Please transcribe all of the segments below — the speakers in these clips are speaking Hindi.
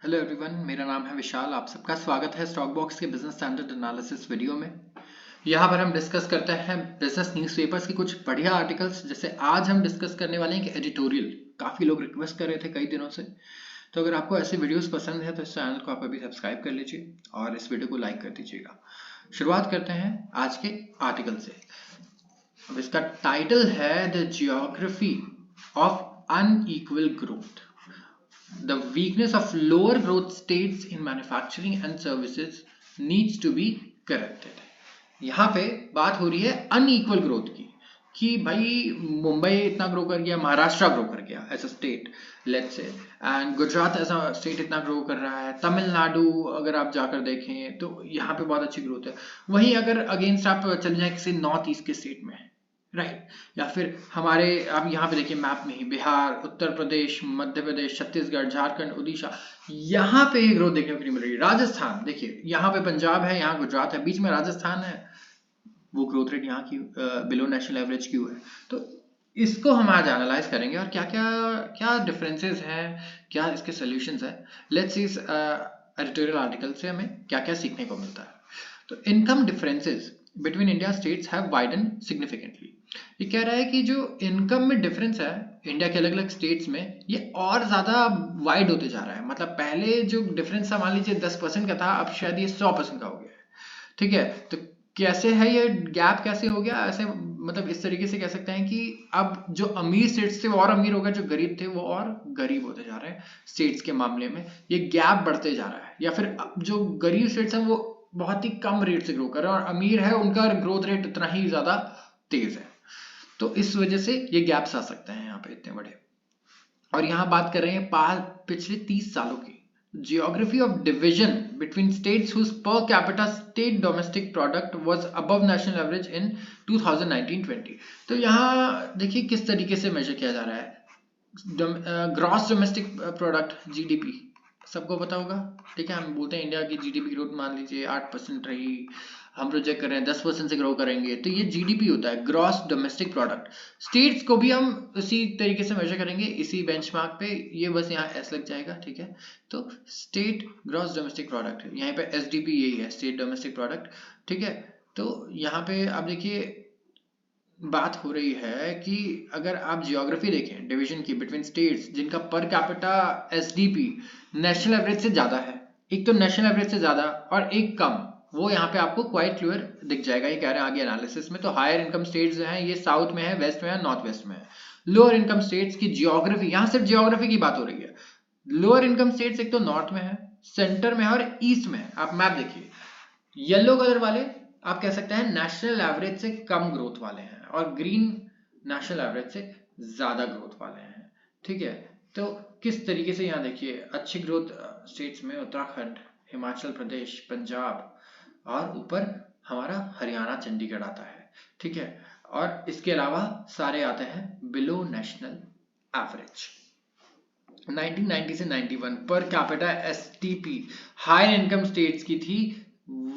हेलो एवरीवन, मेरा नाम है विशाल। आप सबका स्वागत है स्टॉक बॉक्स के बिजनेस स्टैंडर्ड एनालिसिस वीडियो में। यहाँ पर हम डिस्कस करते हैं बिजनेस न्यूज़पेपर्स की कुछ बढ़िया आर्टिकल्स। जैसे आज हम डिस्कस करने वाले हैं कि एडिटोरियल, काफ़ी लोग रिक्वेस्ट कर रहे थे कई दिनों से। तो अगर आपको ऐसे वीडियोस पसंद है तो इस चैनल को आप अभी सब्सक्राइब कर लीजिए और इस वीडियो को लाइक कर दीजिएगा। शुरुआत करते हैं आज के आर्टिकल से। अब इसका टाइटल है the geography of unequal growth, the weakness of lower growth states in manufacturing and services needs to be corrected। यहाँ पे बात हो रही है अनइक्वल ग्रोथ की, कि भाई मुंबई इतना ग्रो कर गया, महाराष्ट्र ग्रो कर गया as a state let's say, and Gujarat as a state इतना ग्रो कर रहा है, तमिलनाडु अगर आप जाकर देखें तो यहाँ पे बहुत अच्छी ग्रोथ है। वहीं अगर अगेंस्ट आप चले जाएं किसी नॉर्थ ईस्ट के स्टेट में, राइट, या फिर हमारे आप यहाँ पे देखिए मैप में ही बिहार, उत्तर प्रदेश, मध्य प्रदेश, छत्तीसगढ़, झारखंड, उड़ीसा, यहाँ पे ही ग्रोथ देखने को नहीं मिल रही। राजस्थान देखिए, यहाँ पे पंजाब है, यहाँ गुजरात है, बीच में राजस्थान है, वो ग्रोथ रेट यहाँ की बिलो नेशनल एवरेज क्यों है। तो इसको हम आज एनालाइज करेंगे और क्या क्या क्या डिफरेंसेस हैं, क्या इसके सॉल्यूशंस हैं। लेट्स सी इस एडिटोरियल आर्टिकल से हमें क्या क्या सीखने को मिलता है। तो income differences between India states have widen significantly. ये कह रहा है कि जो इनकम में डिफरेंस है इंडिया के अलग अलग स्टेट्स में, ये और ज़्यादा वाइड होते जा रहा है। मतलब पहले जो डिफरेंस था मान लीजिए 10% का था, अब शायद ये 100% का हो गया है। ठीक है, तो कैसे है ये गैप, कैसे हो गया ऐसे, मतलब इस तरीके से कह सकते हैं कि अब जो अमीर स्टेट्स थे वो और अमीर हो गए, जो गरीब थे वो और गरीब होते जा रहे हैं। स्टेट्स के मामले में ये गैप बढ़ते जा रहा है, या फिर जो गरीब स्टेट्स हैं वो बहुत ही कम रेट से ग्रो कर रहे हैं और अमीर है उनका ग्रोथ रेट इतना ही ज्यादा तेज है। तो इस वजह से ये गैप्स आ सकते हैं यहाँ पे इतने बड़े। और यहाँ बात कर रहे हैं पिछले 30 सालों की geography of division between states whose per capita state domestic product was above national average in 2019-20। तो यहाँ देखिए किस तरीके से मेजर किया जा रहा है। ग्रॉस डोमेस्टिक प्रोडक्ट, जीडीपी, सबको पता होगा। ठीक है, हम बोलते हैं इंडिया की जीडीपी ग्रोथ मान लीजिए 8% रही, हम प्रोजेक्ट कर रहे हैं 10% से ग्रो करेंगे, तो ये जीडीपी होता है, ग्रॉस डोमेस्टिक प्रोडक्ट। स्टेट्स को भी हम उसी तरीके से मेजर करेंगे, इसी बेंचमार्क पे, ये बस यहाँ एस लग जाएगा। ठीक है, तो स्टेट ग्रॉस डोमेस्टिक प्रोडक्ट, यहाँ पे एसडीपी यही है, स्टेट डोमेस्टिक प्रोडक्ट। ठीक है, तो यहाँ पे आप देखिए बात हो रही है कि अगर आप जियोग्राफी देखें डिवीजन की बिटवीन स्टेट्स जिनका पर कैपिटा एसडीपी नेशनल एवरेज से ज्यादा है, एक तो नेशनल एवरेज से ज्यादा और एक कम, वो यहाँ पे आपको क्वाइट क्लियर दिख जाएगा। ये कह रहे हैं आगे एनालिसिस में। तो हायर इनकम स्टेट्स हैं, ये साउथ में है, वेस्ट में है, नॉर्थ वेस्ट में है। लोअर इनकम स्टेट्स की जियोग्राफी, यहाँ सिर्फ जियोग्राफी की बात हो रही है। लोअर इनकम स्टेट्स एक तो नॉर्थ में है, सेंटर में है और ईस्ट में है। आप मैप देखिए, येलो कलर वाले आप कह सकते हैं नेशनल एवरेज से कम ग्रोथ वाले हैं, और ग्रीन नेशनल एवरेज से ज्यादा ग्रोथ वाले हैं। ठीक है, तो किस तरीके से यहाँ देखिए अच्छी ग्रोथ स्टेट्स में उत्तराखंड, हिमाचल प्रदेश, पंजाब, और ऊपर हमारा हरियाणा, चंडीगढ़ आता है। ठीक है, और इसके अलावा सारे आते हैं बिलो नेशनल एवरेज। 1990 से 91 per capita STP higher income states की थी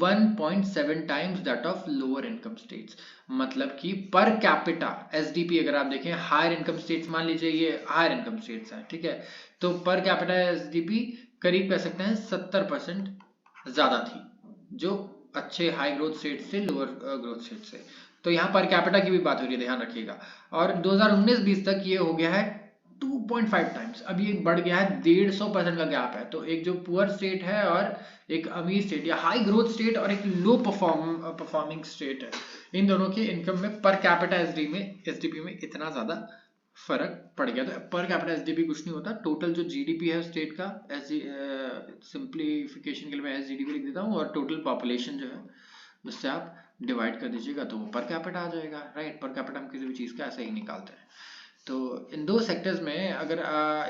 1.7 times that of lower income states. मतलब कि पर कैपिटा एसडीपी अगर आप देखें, हायर इनकम स्टेट्स मान लीजिए ये हायर इनकम स्टेट्स हैं, ठीक है, तो पर कैपिटा एसडीपी करीब कह सकते हैं 70% ज्यादा थी, जो अच्छे हाई ग्रोथ स्टेट से लोअर ग्रोथ स्टेट से। तो यहाँ पर कैपिटा की भी बात हो रही है, ध्यान रखिएगा। और 2019-20 तक ये हो गया है 2.5 टाइम्स, अब ये बढ़ गया है, 150% का गैप है। तो एक जो पुअर स्टेट है और एक अमीर स्टेट या हाई ग्रोथ स्टेट और एक लो परफॉर्मिंग स्टेट है, इन दोनों के इनकम में पर कैपिटा एसडीपी में इतना ज्यादा फर्क पड़ गया। तो पर कैपिटा एसडीपी कुछ नहीं होता, टोटल जो जीडीपी है स्टेट का, सिंप्लीफिकेशन के लिए मैं एसजीडीपी लिख देता हूँ, और टोटल पॉपुलेशन जो है उससे आप डिवाइड कर दीजिएगा तो वो पर कैपिटा आ जाएगा। राइट, पर कैपिटा हम किसी भी चीज़ का ऐसे ही निकालते हैं। तो इन दो सेक्टर्स में अगर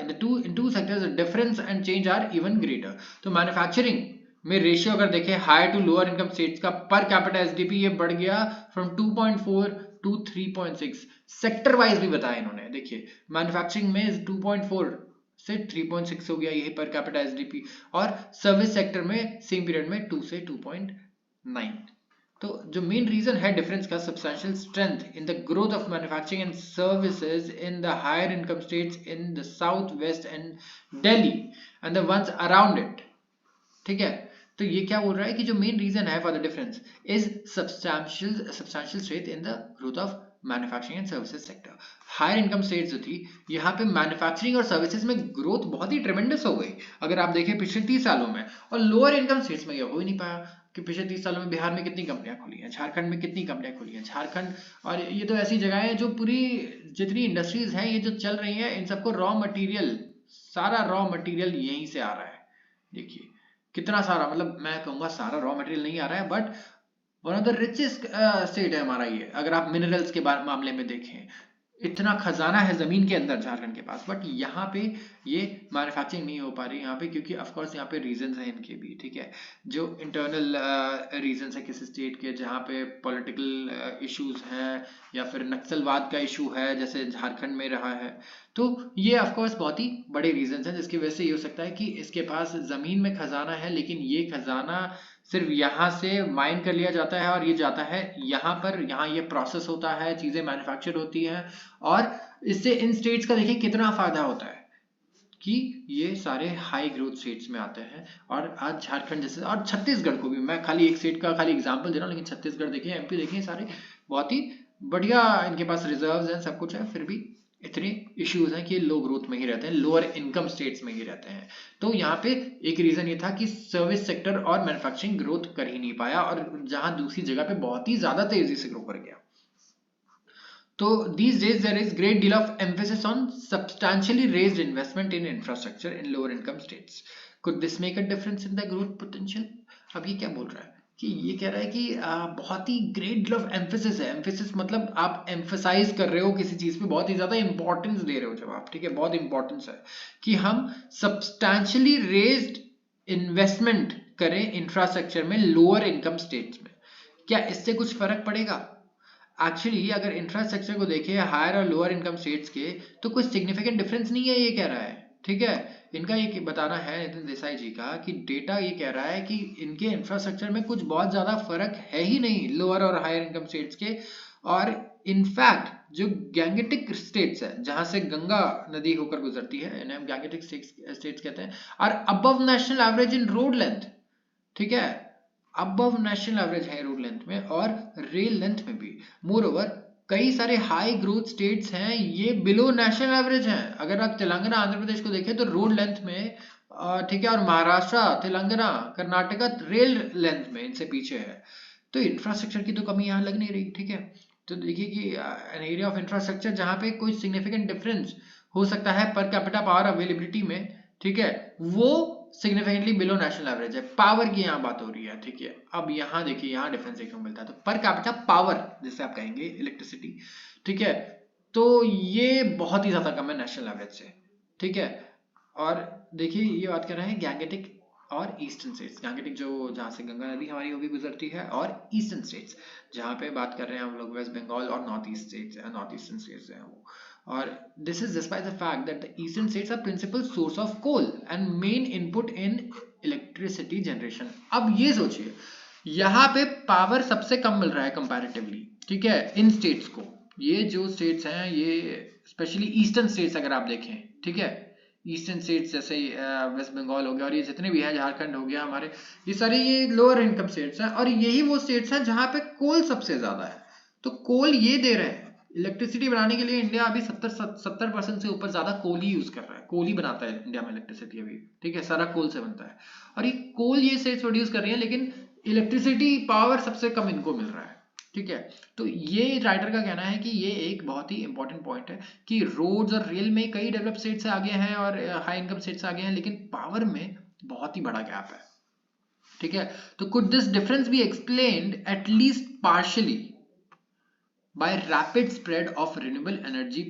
in two sectors difference and change are even greater. तो मैन्युफैक्चरिंग में रेशियो अगर देखें higher to lower income states का पर कैपिटा एसडीपी, ये बढ़ गया फ्रॉम 2.4 टू 3.6। सेक्टर वाइज भी बताया इन्होंने, देखिए मैन्युफैक्चरिंग में 2.4 से 3.6 हो गया यही पर कैपिटा एसडीपी, और सर्विस सेक्टर में सेम पीरियड में 2 से 2.9। तो जो मेन रीजन है डिफरेंस का, substantial strength in the growth of manufacturing and services in the higher income states in the south west and Delhi and the ones around it. ठीक है, तो ये क्या बोल रहा है कि जो मेन रीजन है for the difference is substantial strength in the growth of manufacturing and services sector. Higher income states जो थी, यहाँ पे मैन्युफैक्चरिंग और सर्विसेज में ग्रोथ बहुत ही ट्रेमेंडस हो गई अगर आप देखें पिछले 30 सालों में, और लोअर इनकम स्टेट्स में ये हो ही नहीं पाया कि पिछले 30 सालों में बिहार में कितनी कंपनियां खुली हैं, झारखंड में कितनी कंपनियां खुली हैं, झारखंड और ये तो ऐसी जगह है जो पूरी जितनी इंडस्ट्रीज हैं ये जो चल रही हैं, इन सबको रॉ मटेरियल, सारा रॉ मटेरियल यहीं से आ रहा है। देखिए कितना सारा, मतलब मैं कहूँगा सारा रॉ मटेरियल नहीं आ रहा है, but one of the richest state है हमारा ये। अगर आप मिनरल्स के मामले में देखें, इतना खजाना है जमीन के अंदर झारखंड के पास, बट यहाँ पे ये मैन्युफैक्चरिंग नहीं हो पा रही यहाँ पे, क्योंकि ऑफ कोर्स यहाँ पे रीजंस हैं इनके भी। ठीक है, जो इंटरनल रीजंस है किसी स्टेट के, जहाँ पे पॉलिटिकल इश्यूज हैं या फिर नक्सलवाद का इशू है जैसे झारखंड में रहा है, तो ये ऑफ कोर्स बहुत ही बड़े रीजंस हैं जिसकी वजह से ये हो सकता है कि इसके पास जमीन में खजाना है, लेकिन ये खजाना सिर्फ यहाँ से माइन कर लिया जाता है और ये जाता है यहाँ पर, यहाँ ये प्रोसेस होता है, चीजें मैन्युफैक्चर होती हैं, और इससे इन स्टेट्स का देखिए कितना फायदा होता है कि ये सारे हाई ग्रोथ स्टेट्स में आते हैं। और आज झारखंड जैसे, और छत्तीसगढ़ को भी, मैं खाली एक स्टेट का खाली एग्जांपल दे रहा हूँ, लेकिन छत्तीसगढ़ देखिए, एमपी देखिए, सारे बहुत ही बढ़िया इनके पास रिजर्व्स हैं, सब कुछ है, फिर भी इतने इश्यूज हैं कि लो ग्रोथ में ही रहते हैं, लोअर इनकम स्टेट्स में ही रहते हैं। तो यहाँ पे एक रीजन ये था कि सर्विस सेक्टर और मैन्युफैक्चरिंग ग्रोथ कर ही नहीं पाया, और जहां दूसरी जगह पे बहुत ही ज्यादा तेजी से ग्रो कर गया। तो these days there is great deal of emphasis on substantially raised investment in infrastructure in lower income states. Could this make a difference in the growth potential? अब ये क्या बोल रहा है कि ये कह रहा है कि बहुत ही ग्रेट डील ऑफ एम्फेसिस है। एम्फेसिस मतलब आप एम्फेसाइज कर रहे हो किसी चीज पे, बहुत ही ज्यादा इंपॉर्टेंस दे रहे हो जब आप, ठीक है, बहुत इंपॉर्टेंस है कि हम सब्सटैंशियली रेज्ड इन्वेस्टमेंट करें इंफ्रास्ट्रक्चर में लोअर इनकम स्टेट्स में। क्या इससे कुछ फर्क पड़ेगा? एक्चुअली अगर इंफ्रास्ट्रक्चर को देखें हायर और लोअर इनकम स्टेट्स के, तो कोई सिग्निफिकेंट डिफरेंस नहीं है, ये कह रहा है। ठीक है, इनका ये बताना है नितिन देसाई जी का कि डेटा ये कह रहा है कि इनके इंफ्रास्ट्रक्चर में कुछ बहुत ज्यादा फर्क है ही नहीं लोअर और हायर इनकम स्टेट्स के। और इनफैक्ट जो गैंगेटिक स्टेट्स है, जहां से गंगा नदी होकर गुजरती है, इन्हें हम गैंगेटिक स्टेट्स कहते हैं, और अबव नेशनल एवरेज इन रोड लेंथ। ठीक है, अबव नेशनल एवरेज है रोड लेंथ में और रेल लेंथ में भी। मोर ओवर कई सारे हाई ग्रोथ स्टेट्स हैं ये बिलो नेशनल एवरेज हैं। अगर आप तेलंगाना आंध्र प्रदेश को देखें तो रोड लेंथ में, ठीक है, और महाराष्ट्र, तेलंगाना, कर्नाटका रेल लेंथ में इनसे पीछे है। तो इंफ्रास्ट्रक्चर की तो कमी यहाँ लग नहीं रही। ठीक है, तो देखिए कि एन एरिया ऑफ इंफ्रास्ट्रक्चर जहाँ पे कोई सिग्निफिकेंट डिफरेंस हो सकता है पर कैपिटा पावर अवेलेबिलिटी में, ठीक है, वो सिग्निफिकेंटली बिलो नेशनल एवरेज है। पावर की यहाँ बात हो रही है। ठीक है, अब यहाँ देखिए, यहाँ डिफरेंस देखने को मिलता है, तो पर कैपिटा पावर जिसे आप कहेंगे इलेक्ट्रिसिटी, ठीक है, तो ये बहुत ही ज्यादा कम है नेशनल एवरेज से। ठीक है, और देखिए ये बात कर रहे हैं गैंगेटिक और ईस्टर्न स्टेट्स। गैंगेटिक जो जहाँ से गंगा नदी हमारी होगी गुजरती है, और ईस्टर्न स्टेट्स जहाँ पे बात कर रहे हैं हम लोग वेस्ट बंगाल और north east states, north eastern states हैं वो। और this is despite the fact that the eastern states are principal source of coal and main input in electricity generation। अब ये सोचिए यहाँ पे पावर सबसे कम मिल रहा है कंपैरेटिवली, ठीक है, इन स्टेट्स को। ये जो स्टेट्स हैं ये स्पेशली ईस्टर्न स्टेट्स अगर आप देखें, ठीक है, ईस्टर्न स्टेट्स जैसे वेस्ट बंगाल हो गया और ये जितने भी हैं, झारखंड हो गया हमारे, ये सारे ये लोअर इनकम स्टेट्स हैं, और यही वो स्टेट्स हैं जहाँ पे कोल सबसे ज्यादा है। तो कोल ये दे रहे हैं इलेक्ट्रिसिटी बनाने के लिए। इंडिया अभी 70% से ऊपर ज्यादा कोल ही यूज कर रहा है, कोल ही बनाता है इंडिया में इलेक्ट्रिसिटी अभी। ठीक है, सारा कोल से बनता है, और ये कोल ये स्टेट्स प्रोड्यूस कर रही है, लेकिन इलेक्ट्रिसिटी पावर सबसे कम इनको मिल रहा है। ठीक है, तो ये राइटर का कहना है कि ये एक बहुत ही इंपॉर्टेंट पॉइंट है कि रोड्स और रेल में कई डेवलप स्टेट्स से आगे हैं और हाई इनकम स्टेट्स से आगे हैं, लेकिन पावर में बहुत ही बड़ा गैप है। ठीक है, तो could this difference be explained at least partially by rapid spread of renewable energy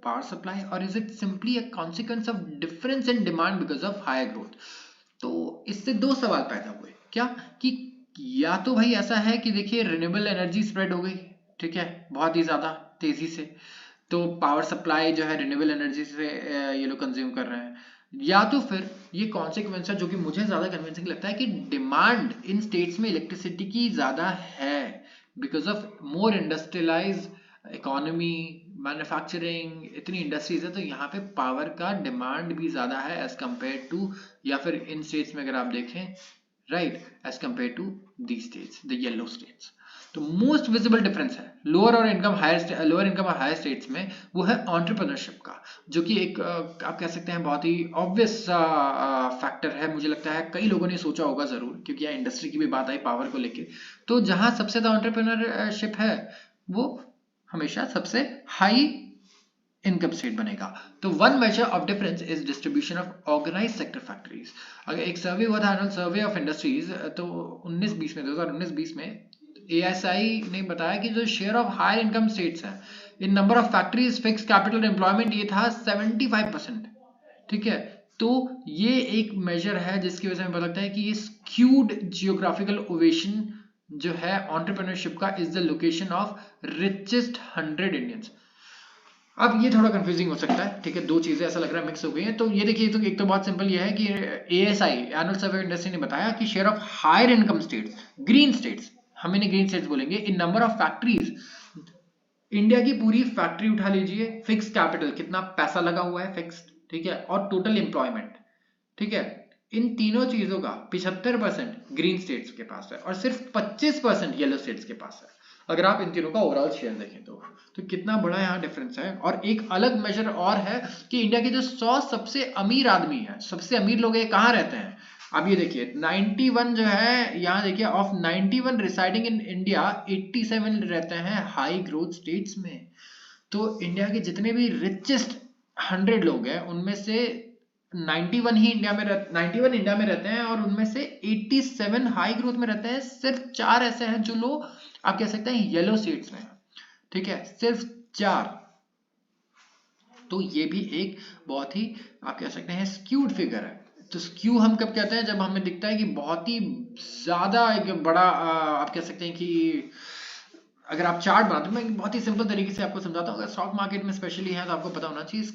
power supply, or is it simply a consequence of difference in demand because of higher growth? तो इससे दो सवाल पैदा हुए, क्या कि या तो भाई ऐसा है कि देखिए रिन्यूएबल एनर्जी स्प्रेड हो गई, ठीक है, बहुत ही ज्यादा तेजी से, तो पावर सप्लाई जो है रिन्यूएबल एनर्जी से ये लोग कंज्यूम कर रहे हैं, या तो फिर ये कॉन्सिक्वेंस है जो कि मुझे ज्यादा कन्विंसिंग लगता है कि डिमांड इन स्टेट्स में इलेक्ट्रिसिटी की ज्यादा है because of more industrialise economy, manufacturing, इतनी इंडस्ट्रीज है, तो यहाँ पे पावर का डिमांड भी ज्यादा है एज कंपेयर टू, या फिर इन स्टेट्स में अगर आप देखें, right, as compare to the states, the yellow states. तो मोस्ट विजिबल डिफरेंस है लोअर इनकम और हायर स्टेट्स में, वो है एंटरप्रेन्योरशिप का, जो कि एक आप कह सकते हैं बहुत ही ऑब्वियस फैक्टर है। मुझे लगता है कई लोगों ने सोचा होगा जरूर, क्योंकि यहाँ इंडस्ट्री की भी बात आई पावर को लेके। तो जहां सबसे ज्यादा एंटरप्रेन्योरशिप है वो हमेशा सबसे हाई इनकम स्टेट बनेगा। तो one measure of difference is distribution of organised sector factories. अगर एक सर्वे हुआ था, एनुअल सर्वे ऑफ इंडस्ट्रीज, तो 2019-20 में ASI ने बताया कि जो share of higher income states है in number of factories, fix capital employment, ये था 75%। ठीक है, तो ये एक मेजर है जिसकी वजह से हमें पता लगता है कि ये स्क्यूड जियोग्राफिकल ओवेशन जो है एंटरप्रेन्योरशिप का is the location of richest 100 Indians. अब ये थोड़ा कंफ्यूजिंग हो सकता है, ठीक है, दो चीजें ऐसा लग रहा है मिक्स हो गई हैं। तो ये देखिए, तो एक तो बहुत सिंपल ये है कि ASI annual survey of industry ने बताया कि share of higher income states, green states, हम इन्हें ग्रीन स्टेट्स बोलेंगे, in number of factories, India की पूरी फैक्ट्री उठा लीजिए, फिक्स कैपिटल कितना पैसा लगा हुआ है फिक्स्ड, ठीक है, और टोटल एम्प्लॉयमेंट, ठीक है, इन तीनों चीजों का 75% ग्रीन स्टेट्स के पास है और सिर्फ 25% येलो स्टेट्स के पास है। अगर आप इन तीनों का ओवरऑल शेयर देखें तो कितना बड़ा यहाँ डिफरेंस है। और एक अलग मेजर और है कि इंडिया के जो 100 सबसे अमीर आदमी है, सबसे अमीर लोग ये कहाँ रहते हैं। अब ये देखिए 91 जो है, यहाँ देखिए ऑफ 91 रिसाइडिंग इन इंडिया, 87 रहते हैं हाई ग्रोथ स्टेट्स में। तो इंडिया के जितने भी रिचेस्ट 100 लोग हैं उनमें से 91 इंडिया में रहते हैं, और उनमें से 87 हाई ग्रोथ में रहते हैं। सिर्फ 4 ऐसे हैं जो लोग आप कह सकते हैं येलो स्टेट्स में, ठीक है, सिर्फ 4। तो ये भी एक बहुत ही आप कह सकते हैं स्क्यूड फिगर है। तो स्क्यू हम कब कहते हैं, जब हमें दिखता है कि बहुत ही ज्यादा एक बड़ा आप कह सकते हैं कि अगर आप चार्ट बनाते हैं, मैं बहुत ही सिंपल तरीके से आपको समझाता हूँ, अगर स्टॉक मार्केट में स्पेशली है तो आपको पता होना चाहिए।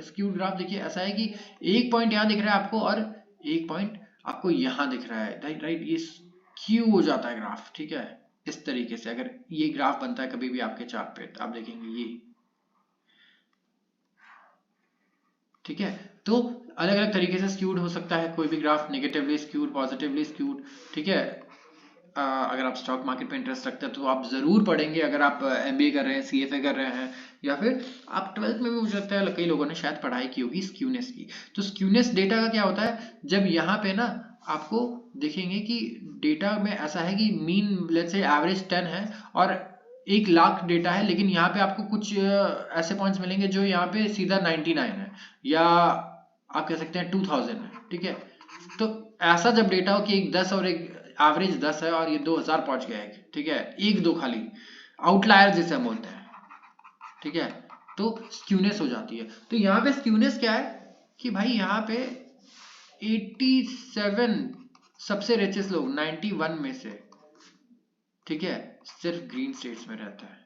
स्क्यूड ग्राफ देखिए ऐसा है कि एक पॉइंट यहाँ दिख रहा है आपको और एक पॉइंट आपको यहाँ दिख रहा है, राइट, ये स्क्यू हो जाता है ग्राफ, ठीक है। इस तरीके से अगर ये ग्राफ बनता है कभी भी आपके चार्ट पे, तो आप देखेंगे ये, ठीक है। तो अलग अलग तरीके से स्क्यूड हो सकता है कोई भी graph, negatively skewed, positively skewed, ठीक है। अगर आप स्टॉक मार्केट पे इंटरेस्ट रखते हैं तो आप जरूर पढ़ेंगे, अगर आप MBA कर रहे हैं, CFA कर रहे हैं, या फिर आप 12th में भी, मुझे लगता है कई लोगों ने शायद पढ़ाई की होगी स्क्यूनेस की। तो स्क्यूनेस डेटा का क्या होता है, जब यहाँ पे ना आपको देखेंगे कि डेटा में ऐसा है कि मीन लेट्स से एवरेज 10 है और 1 लाख डेटा है, लेकिन यहाँ पे आपको कुछ ऐसे पॉइंट्स मिलेंगे जो यहाँ पे सीधा 99 है, या आप कह सकते हैं 2000 है, ठीक है। तो ऐसा जब डेटा हो कि एक 10 और एक एवरेज 10 है और ये 2000 पहुंच गया है, ठीक है, एक दो खाली आउटलायर जिसे हम बोलते हैं, ठीक है, तो स्क्यूनेस हो जाती है। तो यहाँ पे स्क्यूनेस क्या है कि भाई यहाँ पे 87 सबसे रिचेस्ट लोग 91 में से, ठीक है, सिर्फ ग्रीन स्टेट्स में रहता है,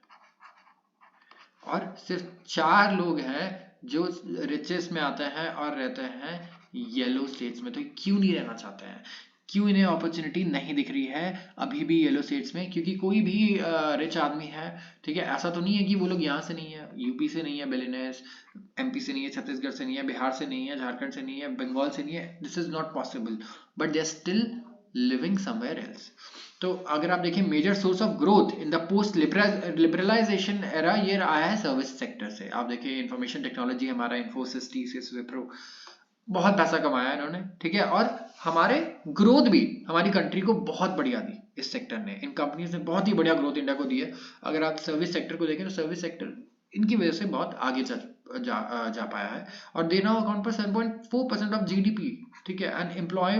और सिर्फ 4 लोग हैं जो रिचेस्ट में आते हैं और रहते हैं येलो स्टेट्स में। तो क्यों नहीं रहना चाहते हैं, क्यों इन्हें अपॉर्चुनिटी नहीं दिख रही है अभी भी येलो स्टेट्स में? क्योंकि कोई भी रिच आदमी है, ठीक है, ऐसा तो नहीं है कि वो लोग यहाँ से नहीं है, यूपी से नहीं है बिलियनर्स, MP से नहीं है, छत्तीसगढ़ से नहीं है, बिहार से नहीं है, झारखंड से नहीं है, बंगाल से नहीं है, this is not possible, but they are still living somewhere else. तो अगर आप देखें major source of growth in the post liberalization era, ये आया है सर्विस सेक्टर से। आप देखिए इंफॉर्मेशन टेक्नोलॉजी, हमारा इन्फोसिस, TCS, विप्रो, बहुत पैसा कमाया इन्होंने, ठीक है, और हमारे ग्रोथ भी हमारी कंट्री को बहुत बढ़िया दी इस सेक्टर ने। इन कंपनीज ने बहुत ही बढ़िया ग्रोथ इंडिया को दी है। अगर आप सर्विस सेक्टर को देखें तो सर्विस सेक्टर इनकी वजह से बहुत आगे जा पाया है, और दे नाउ अकाउंट पर 7.4% ऑफ GDP, ठीक है, and employ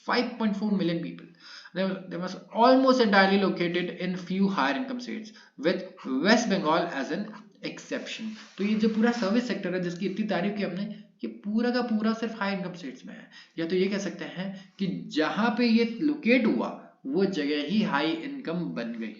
5.4 million people. They must almost entirely located in few higher income states with West Bengal as an exception। तो ये जो पूरा सर्विस सेक्टर है जिसकी इतनी तारीफ की हमने, ये पूरा का पूरा सिर्फ हाई इनकम स्टेट्स में है। या तो ये कह सकते हैं कि जहां पे ये लोकेट हुआ वो जगह ही हाई इनकम बन गई,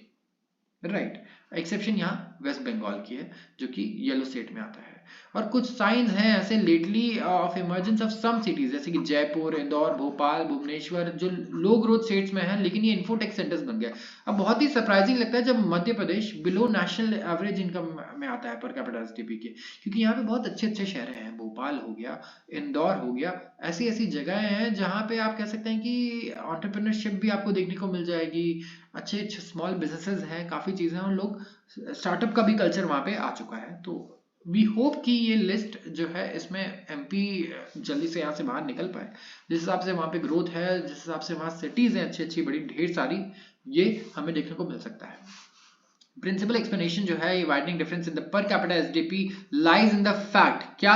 राइट। एक्सेप्शन यहाँ वेस्ट बंगाल की है जो कि येलो स्टेट में आता है। और कुछ साइंस हैं ऐसे lately of emergence of some cities जैसे कि जयपुर, इंदौर, भोपाल, भुवनेश्वर जो लो ग्रोथ स्टेट्स में है लेकिन ये इन्फोटेक सेंटर्स बन गया। अब बहुत ही सरप्राइजिंग लगता है जब Madhya Pradesh below national average income में आता है पर कैपिटा जीडीपी के, क्योंकि यहाँ पे बहुत अच्छे अच्छे शहर हैं, भोपाल हो गया, इंदौर हो गया, ऐसी ऐसी जगह हैं जहाँ पे आप कह सकते हैं कि एंटरप्रेन्योरशिप भी आपको देखने को मिल जाएगी, अच्छे अच्छे स्मॉल बिजनेसेस हैं, काफ़ी चीज़ें हैं और लोग स्टार्टअप का भी कल्चर वहाँ पे आ चुका है। तो वी होप कि ये लिस्ट जो है इसमें एमपी जल्दी से यहाँ से बाहर निकल पाए, जिस हिसाब से वहाँ पे ग्रोथ है, जिस हिसाब से वहाँ सिटीज़ हैं अच्छी अच्छी बड़ी ढेर सारी, ये हमें देखने को मिल सकता है। प्रिंसिपल एक्सप्लेनेशन जो है ये वाइडनिंग डिफरेंस इन द पर capita SDP lies in the fact क्या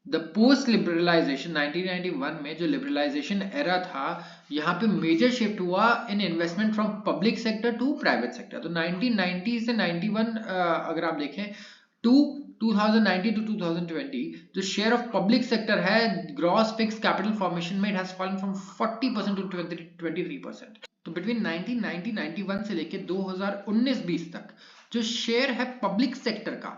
द पोस्ट लिबरलाइजेशन 1991 में जो लिबरलाइजेशन एरा था यहाँ पे मेजर शिफ्ट हुआ in investment from public sector to private sector. तो 1990 से 91 अगर आप देखें टू 2019 टू 2020 जो शेयर ऑफ पब्लिक सेक्टर है ग्रॉस फिक्स कैपिटल फॉर्मेशन में it has fallen from 40% to 23%। तो बिटवीन 1990-91 से लेके 2019-20 तक जो शेयर है पब्लिक सेक्टर का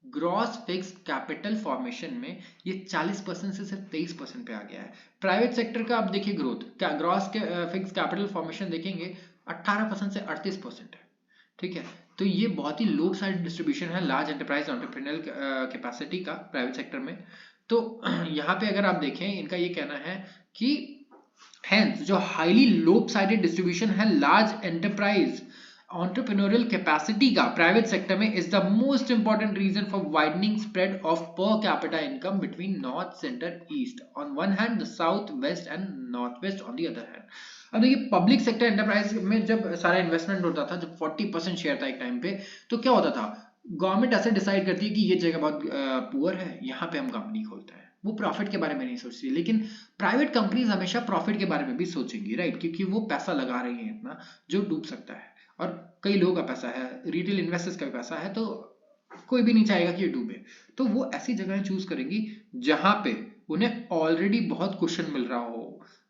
ग्रॉस फिक्स कैपिटल फॉर्मेशन में ये 40% से सिर्फ 23% पे आ गया है। प्राइवेट सेक्टर का आप देखिए ग्रोथ क्या ग्रॉस फिक्स कैपिटल फॉर्मेशन देखेंगे 18% से 38% है। ठीक है, तो ये बहुत ही लो साइड डिस्ट्रीब्यूशन है लार्ज एंटरप्राइज एंटरप्रेन्योरल कैपेसिटी का प्राइवेट सेक्टर में। तो यहाँ पे अगर आप देखें इनका ये कहना है कि हेंस जो हाईली लोप साइडेड डिस्ट्रीब्यूशन है लार्ज एंटरप्राइज entrepreneurial capacity का प्राइवेट सेक्टर में is the most important reason for widening spread of per capita income between north, center, east on one hand, the south, west and northwest on the other hand। अब देखिए पब्लिक सेक्टर एंटरप्राइज में जब सारा इन्वेस्टमेंट होता था, जब 40% शेयर था एक टाइम पे, तो क्या होता था गवर्नमेंट ऐसे डिसाइड करती है कि ये जगह बहुत पुअर है, यहाँ पे हम कंपनी खोलते हैं, वो प्रॉफिट के बारे में नहीं सोचती। लेकिन प्राइवेट कंपनीज हमेशा प्रॉफिट के बारे में भी सोचेंगी, राइट, क्योंकि वो पैसा लगा रही है इतना जो डूब सकता है और कई लोगों का पैसा है, रिटेल इन्वेस्टर्स का भी पैसा है, तो कोई भी नहीं चाहेगा कि ये डूबे। तो वो ऐसी जगह चूज करेंगी जहां पे उन्हें ऑलरेडी बहुत कुशन मिल रहा हो,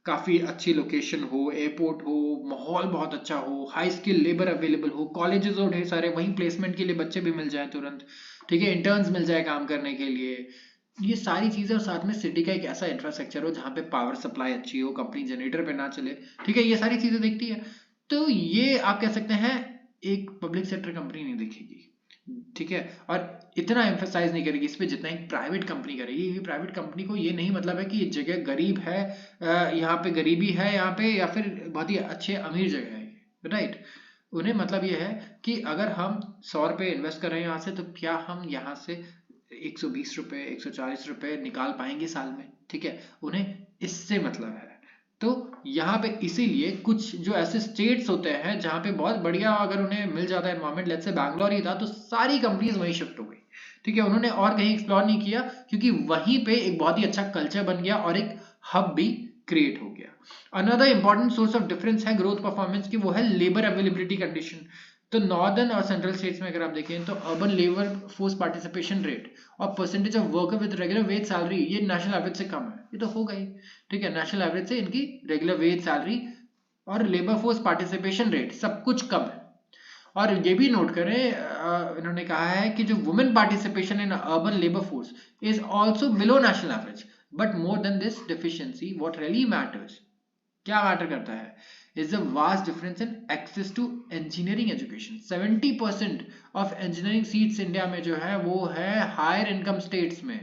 काफी अच्छी लोकेशन हो, एयरपोर्ट हो, माहौल बहुत अच्छा हो, हाई स्किल लेबर अवेलेबल हो, कॉलेजेस हो ढेर सारे, वहीं प्लेसमेंट के लिए बच्चे भी मिल जाए तुरंत, ठीक है, इंटर्न्स मिल जाए काम करने के लिए, ये सारी चीजें, और साथ में सिटी का एक ऐसा इंफ्रास्ट्रक्चर हो जहाँ पे पावर सप्लाई अच्छी हो, कंपनी जनरेटर पे ना चले, ठीक है, ये सारी चीजें देखती है। तो ये आप कह सकते हैं एक पब्लिक सेक्टर कंपनी नहीं देखेगी, ठीक है, और इतना एम्फेसाइज नहीं करेगी इस पे जितना एक प्राइवेट कंपनी करेगी। ये प्राइवेट कंपनी को ये नहीं मतलब है कि ये जगह गरीब है, यहाँ पे गरीबी है यहाँ पे, या फिर बहुत ही अच्छे अमीर जगह है, राइट। उन्हें मतलब ये है कि अगर हम 100 रुपये इन्वेस्ट कर रहे हैं यहाँ से, तो क्या हम यहाँ से 120 रुपये 140 रुपये निकाल पाएंगे साल में, ठीक है, उन्हें इससे मतलब है। तो यहाँ पे इसीलिए कुछ जो ऐसे स्टेट्स होते हैं जहाँ पे बहुत बढ़िया अगर उन्हें मिल जाता है एनवायरमेंट, लेट्स से बैंगलोर ही था, तो सारी कंपनीज वहीं शिफ्ट हो गई, ठीक है, उन्होंने और कहीं एक्सप्लोर नहीं किया, क्योंकि वहीं पे एक बहुत ही अच्छा कल्चर बन गया और एक हब भी क्रिएट हो गया। Another important source of difference है ग्रोथ परफॉर्मेंस की, वो है लेबर अवेलेबिलिटी कंडीशन। तो नॉर्दर्न और सेंट्रल स्टेट्स में अगर आप देखें तो urban labour force participation rate और percentage of worker with regular wage salary ये नेशनल एवरेज से कम है, ये तो होगा ही, ठीक है, नेशनल एवरेज से इनकी रेगुलर वेज सैलरी और लेबर फोर्स पार्टिसिपेशन रेट सब कुछ कम है। और ये भी नोट करें इन्होंने कहा है कि जो women participation in urban labour force is also below national average, but more than this deficiency what really matters, क्या मैटर करता है, is a vast difference in access to engineering education। 70% of engineering seats India में जो है वो है हायर इनकम स्टेट्स में,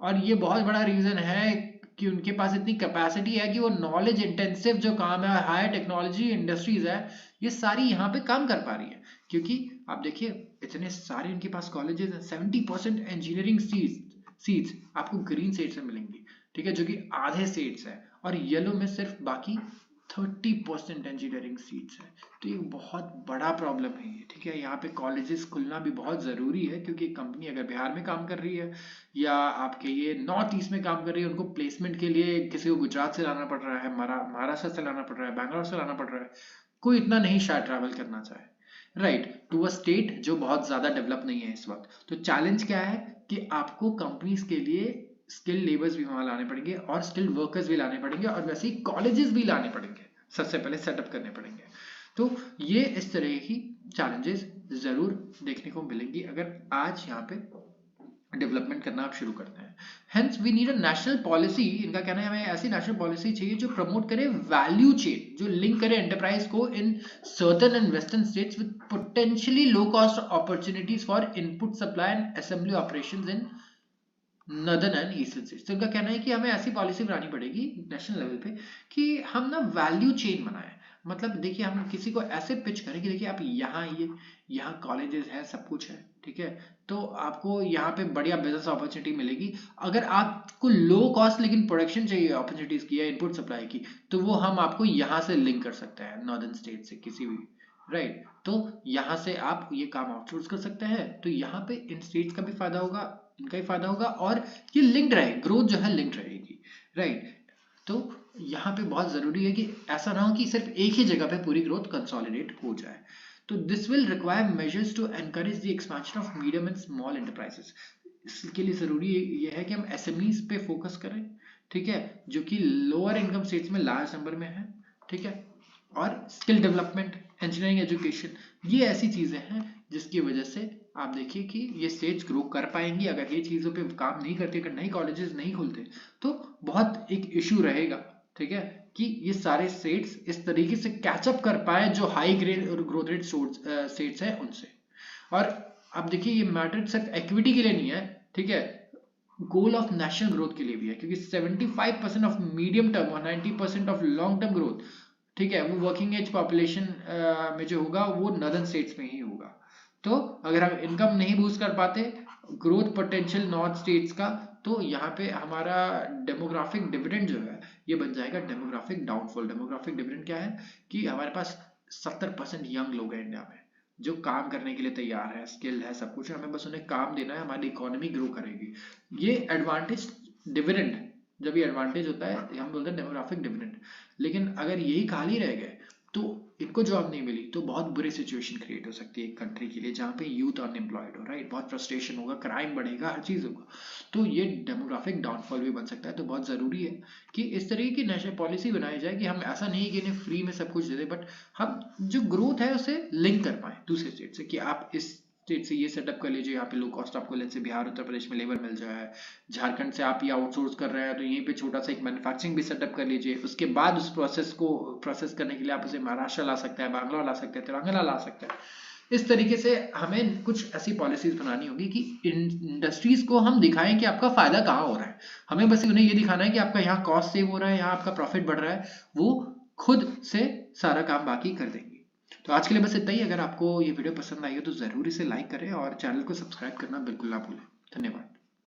और ये बहुत बड़ा रीजन है कि उनके पास इतनी कैपेसिटी है कि वो नॉलेज इंटेंसिव जो काम है, हायर टेक्नोलॉजी इंडस्ट्रीज है, ये सारी यहाँ पे काम कर पा रही है, क्योंकि आप देखिए इतने सारे इनके पास कॉलेजेस हैं। 70% इंजीनियरिंग सीट्स आपको ग्रीन स्टेट से मिलेंगी, ठीक है, जो कि आधे स्टेट्स है, और येलो में सिर्फ बाकी 30% इंजीनियरिंग सीट्स है। तो ये बहुत बड़ा प्रॉब्लम है ये, ठीक है, यहाँ पे कॉलेजेस खुलना भी बहुत ज़रूरी है, क्योंकि कंपनी अगर बिहार में काम कर रही है या आपके ये नॉर्थ ईस्ट में काम कर रही है, उनको प्लेसमेंट के लिए किसी को गुजरात से लाना पड़ रहा है, महाराष्ट्र से लाना पड़ रहा है, बैंगलोर से लाना पड़ रहा है, कोई इतना नहीं शायद ट्रैवल करना चाहे, राइट, टू अ स्टेट जो बहुत ज़्यादा डेवलप नहीं है इस वक्त। तो चैलेंज क्या है कि आपको कंपनीज के लिए स्किल लेबर्स भी वहां लाने पड़ेंगे और स्किल्ड वर्कर्स भी लाने पड़ेंगे, और वैसे ही कॉलेजेस भी लाने पड़ेंगे, सबसे पहले सेटअप करने पड़ेंगे। तो ये इस तरह की चैलेंजेस जरूर देखने को मिलेंगी अगर आज यहाँ पे डेवलपमेंट करना आप शुरू करते हैं। Hence we need a national policy, इनका कहना है हमें ऐसी नेशनल पॉलिसी चाहिए जो प्रमोट करे वैल्यू चेन, जो लिंक करे एंटरप्राइज को in certain and western states with potentially low cost opportunities for input supply and assembly operations in northern and eastern states. तो इनका कहना है कि हमें ऐसी पॉलिसी बनानी पड़ेगी नेशनल लेवल पे कि हम ना वैल्यू चेन बनाएं। मतलब देखिए हम किसी को ऐसे पिच करें कि देखिए आप यहाँ ये यहाँ कॉलेजेस हैं, सब कुछ है, ठीक है, तो आपको यहाँ पे बढ़िया बिजनेस अपॉर्चुनिटी मिलेगी। अगर आपको लो कॉस्ट लेकिन प्रोडक्शन चाहिए अपॉर्चुनिटीज की या इनपुट सप्लाई की, तो वो हम आपको यहाँ से लिंक कर सकते हैं नॉर्दर्न स्टेट से किसी भी, राइट। तो यहाँ से आप ये काम आउटसोर्स कर सकते हैं, तो यहाँ पे इन स्टेट्स का भी फायदा होगा, इनका ही फायदा होगा, और ये लिंक्ड रहे, ग्रोथ जो है लिंक्ड रहेगी, राइट। तो यहाँ पे बहुत जरूरी है कि ऐसा ना हो कि सिर्फ एक ही जगह पे पूरी ग्रोथ कंसोलिडेट हो जाए। तो this will require measures to encourage the expansion of medium and small enterprises. इसके लिए जरूरी ये है कि हम एसएमईज पे फोकस करें, ठीक है, जो कि लोअर इनकम स्टेट्स में लार्ज नंबर में है, ठीक है, और स्किल डेवलपमेंट, इंजीनियरिंग एजुकेशन, ये ऐसी चीजें हैं जिसकी वजह से आप देखिए कि ये स्टेट्स ग्रो कर पाएंगी। अगर ये चीजों पे काम नहीं करते, अगर नई कॉलेजेस नहीं खुलते, तो बहुत एक इशू रहेगा, ठीक है, कि ये सारे स्टेट्स इस तरीके से कैचअप कर पाए जो हाई ग्रेड और ग्रोथ रेट स्टेट्स है उनसे। और अब देखिए ये मैटर सिर्फ इक्विटी के लिए नहीं है, ठीक है, गोल ऑफ नेशनल ग्रोथ के लिए भी है, क्योंकि 75% ऑफ मीडियम टर्म और 90% ऑफ लॉन्ग टर्म ग्रोथ, ठीक है, वो वर्किंग एज पॉपुलेशन में जो होगा वो नॉर्दर्न स्टेट्स में ही होगा। तो अगर हम इनकम नहीं बूस्ट कर पाते, ग्रोथ पोटेंशियल नॉर्थ स्टेट्स का, तो यहाँ पे हमारा डेमोग्राफिक डिविडेंड जो है ये बन जाएगा डेमोग्राफिक डाउनफॉल। डेमोग्राफिक डिविडेंड क्या है कि हमारे पास 70% यंग लोग हैं इंडिया में जो काम करने के लिए तैयार है, स्किल है, सब कुछ है, हमें बस उन्हें काम देना है, हमारी इकोनॉमी ग्रो करेगी। ये एडवांटेज डिविडेंड, जब ये एडवांटेज होता है हम बोलते हैं डेमोग्राफिक डिविडेंड। लेकिन अगर यही खाली रह गए तो इनको जॉब नहीं मिली तो बहुत बुरी सिचुएशन क्रिएट हो सकती है एक कंट्री के लिए, जहाँ पे यूथ अनएम्प्लॉयड हो, राइट, बहुत फ्रस्ट्रेशन होगा, क्राइम बढ़ेगा, हर चीज होगा, तो ये डेमोग्राफिक डाउनफॉल भी बन सकता है। तो बहुत जरूरी है कि इस तरीके की नेशनल पॉलिसी बनाई जाए कि हम ऐसा नहीं कि इन्हें फ्री में सब कुछ दे दें, बट हम जो ग्रोथ है उसे लिंक कर पाए दूसरे स्टेट से, कि आप इस स्टेट से ये सेटअप कर लीजिए, यहाँ पे लो कॉस्ट आपको लेट से बिहार उत्तर प्रदेश में लेबर मिल जाए, झारखंड से आप ये आउटसोर्स कर रहे हैं तो यहीं पे छोटा सा एक मैन्युफैक्चरिंग भी सेटअप कर लीजिए, उसके बाद उस प्रोसेस को प्रोसेस करने के लिए आप उसे महाराष्ट्र ला सकते हैं, बैंगलोर ला सकते हैं, तेलंगाना ला सकते हैं। इस तरीके से हमें कुछ ऐसी पॉलिसीज बनानी होगी कि इंडस्ट्रीज को हम दिखाएं कि आपका फायदा कहाँ हो रहा है। हमें बस उन्हें ये दिखाना है कि आपका यहाँ कॉस्ट सेव हो रहा है, यहाँ आपका प्रॉफिट बढ़ रहा है, वो खुद से सारा काम बाकी कर देंगे। तो आज के लिए बस इतना ही। अगर आपको ये वीडियो पसंद आई हो तो जरूर इसे लाइक करें और चैनल को सब्सक्राइब करना बिल्कुल ना भूलें। धन्यवाद।